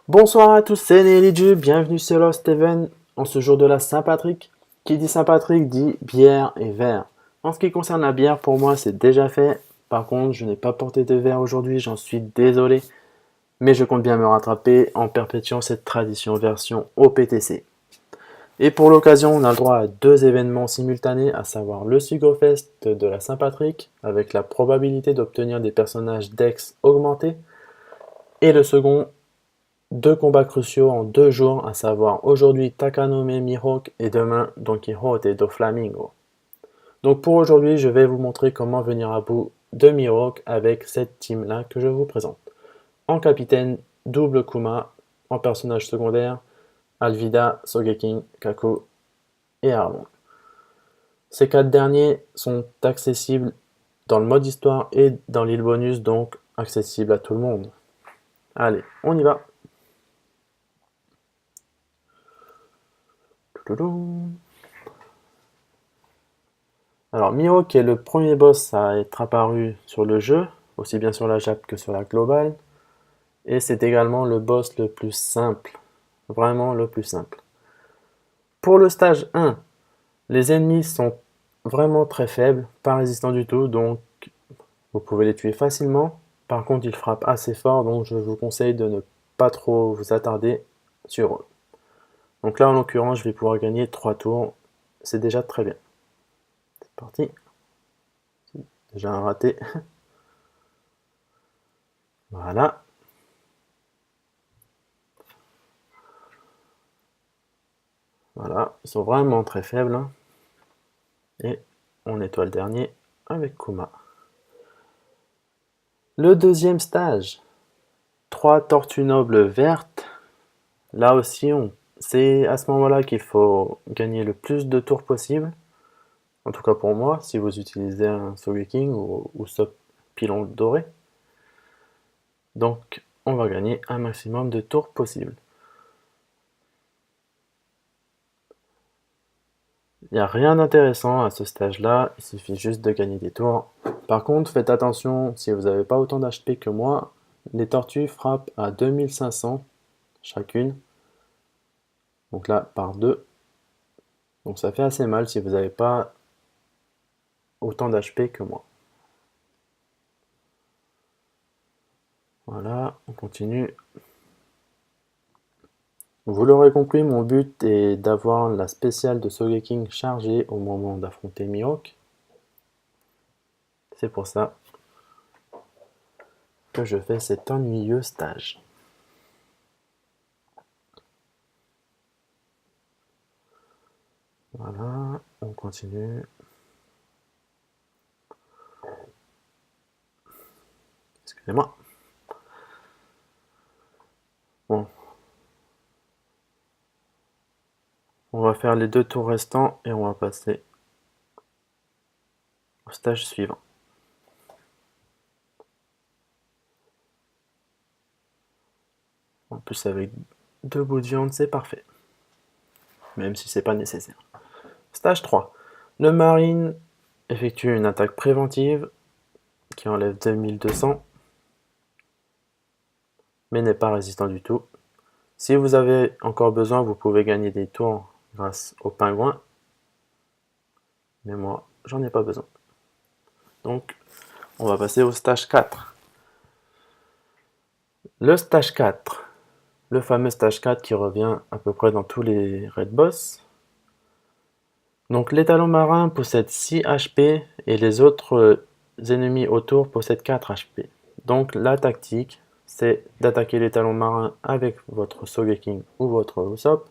Bonsoir à tous, c'est Neliju, bienvenue sur Lost Even en ce jour de la Saint-Patrick. Qui dit Saint-Patrick dit bière et verre. En ce qui concerne la bière, pour moi c'est déjà fait. Par contre, je n'ai pas porté de verre aujourd'hui, j'en suis désolé. Mais je compte bien me rattraper en perpétuant cette tradition version OPTC. Et pour l'occasion, on a le droit à deux événements simultanés, à savoir le Sugofest de la Saint-Patrick, avec la probabilité d'obtenir des personnages Dex augmentés, et le second, deux combats cruciaux en 2 jours, à savoir aujourd'hui Takanome Mihawk et demain Don Quijote do Flamingo. Donc pour aujourd'hui, je vais vous montrer comment venir à bout de Mihawk avec cette team-là que je vous présente. En capitaine, double Kuma, en personnage secondaire, Alvida, Sogeking, Kaku et Arlong. Ces 4 derniers sont accessibles dans le mode histoire et dans l'île bonus, donc accessibles à tout le monde. Allez, on y va. Alors Mihawk est le premier boss à être apparu sur le jeu, aussi bien sur la Jap que sur la globale, et c'est également le boss le plus simple, vraiment le plus simple. Pour le stage 1, les ennemis sont vraiment très faibles, pas résistants du tout, donc vous pouvez les tuer facilement. Par contre, ils frappent assez fort, donc je vous conseille de ne pas trop vous attarder sur eux. Donc là, en l'occurrence, je vais pouvoir gagner 3 tours, c'est déjà très bien. C'est parti. Déjà un raté. Voilà. Voilà, ils sont vraiment très faibles. Et on nettoie le dernier avec Kuma. Le deuxième stage, 3 tortues nobles vertes. Là aussi, c'est à ce moment-là qu'il faut gagner le plus de tours possible. En tout cas pour moi, si vous utilisez un Sogeking ou ce pilon doré. Donc, on va gagner un maximum de tours possible. Il n'y a rien d'intéressant à ce stage-là, il suffit juste de gagner des tours. Par contre, faites attention, si vous n'avez pas autant d'HP que moi, les tortues frappent à 2500 chacune. Donc là, par 2. Donc ça fait assez mal si vous n'avez pas autant d'HP que moi. Voilà, on continue. Vous l'aurez compris, mon but est d'avoir la spéciale de Sogeking chargée au moment d'affronter Mihawk. C'est pour ça que je fais cet ennuyeux stage. Voilà, on continue. Excusez-moi. Bon, on va faire les 2 tours restants et on va passer au stage suivant. En plus, avec 2 bouts de viande, c'est parfait. Même si c'est pas nécessaire. Stage 3. Le marine effectue une attaque préventive qui enlève 2200, mais n'est pas résistant du tout. Si vous avez encore besoin, vous pouvez gagner des tours grâce au pingouin, mais moi, j'en ai pas besoin. Donc, on va passer au stage 4. Le stage 4, le fameux stage 4 qui revient à peu près dans tous les raid boss. Donc l'étalon marin possède 6 HP et les autres ennemis autour possèdent 4 HP. Donc la tactique, c'est d'attaquer l'étalon marin avec votre Sogeking ou votre Usopp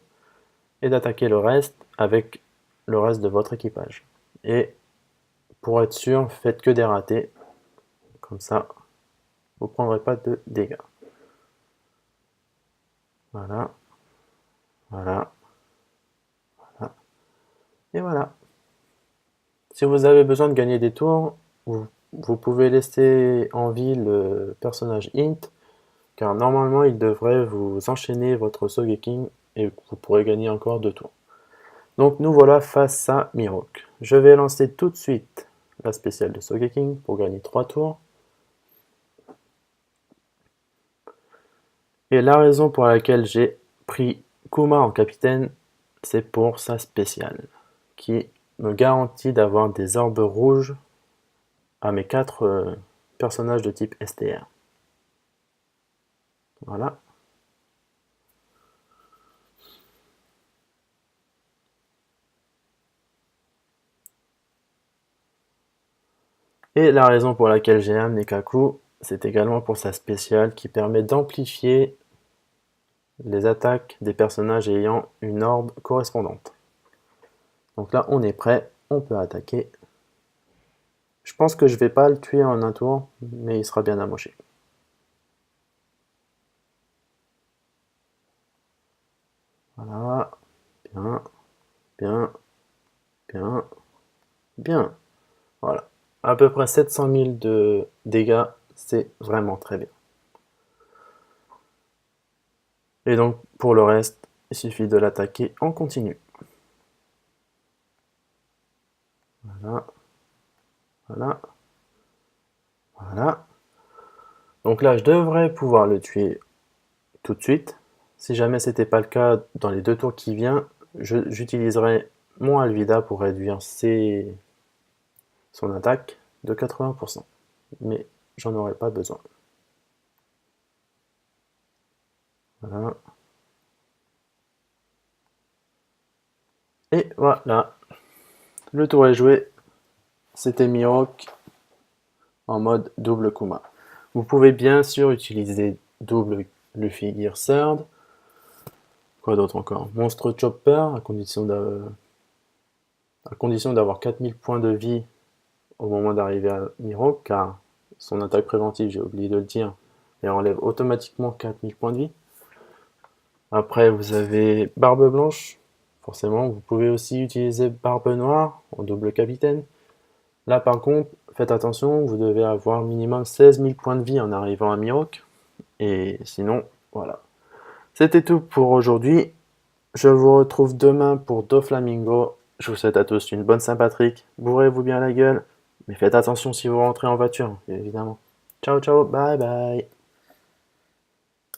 et d'attaquer le reste avec le reste de votre équipage. Et pour être sûr, faites que des ratés, comme ça vous ne prendrez pas de dégâts. Voilà, voilà, voilà, et voilà. Si vous avez besoin de gagner des tours, vous pouvez laisser en vie le personnage Int, car normalement il devrait vous enchaîner votre Sogeking et vous pourrez gagner encore 2 tours. Donc nous voilà face à Mihawk. Je vais lancer tout de suite la spéciale de Sogeking pour gagner 3 tours. Et la raison pour laquelle j'ai pris Kuma en capitaine, c'est pour sa spéciale, qui me garantit d'avoir des orbes rouges à mes 4 personnages de type STR. Voilà. Et la raison pour laquelle j'ai amené Kaku, c'est également pour sa spéciale qui permet d'amplifier les attaques des personnages ayant une orbe correspondante. Donc là, on est prêt, on peut attaquer. Je pense que je vais pas le tuer en un tour, mais il sera bien amoché. Voilà, bien, bien, bien, bien. Voilà, à peu près 700 000 de dégâts, c'est vraiment très bien. Et donc, pour le reste, il suffit de l'attaquer en continu. Voilà, voilà, voilà. Donc là, je devrais pouvoir le tuer tout de suite. Si jamais c'était pas le cas, dans les 2 tours qui viennent, j'utiliserai mon Alvida pour réduire son attaque de 80%. Mais j'en aurai pas besoin. Voilà. Et voilà, le tour est joué. C'était Mirok en mode double Kuma. Vous pouvez bien sûr utiliser double Luffy Gear Third. Quoi d'autre encore? Monstre Chopper, à condition d'avoir 4000 points de vie au moment d'arriver à Miro, car son attaque préventive, j'ai oublié de le dire, elle enlève automatiquement 4000 points de vie. Après, vous avez Barbe Blanche, forcément. Vous pouvez aussi utiliser Barbe Noire en double capitaine. Là, par contre, faites attention, vous devez avoir minimum 16 000 points de vie en arrivant à Mirok. Et sinon, voilà. C'était tout pour aujourd'hui. Je vous retrouve demain pour Doflamingo. Je vous souhaite à tous une bonne Saint-Patrick. Bourrez-vous bien la gueule. Mais faites attention si vous rentrez en voiture, évidemment. Ciao, ciao, bye bye.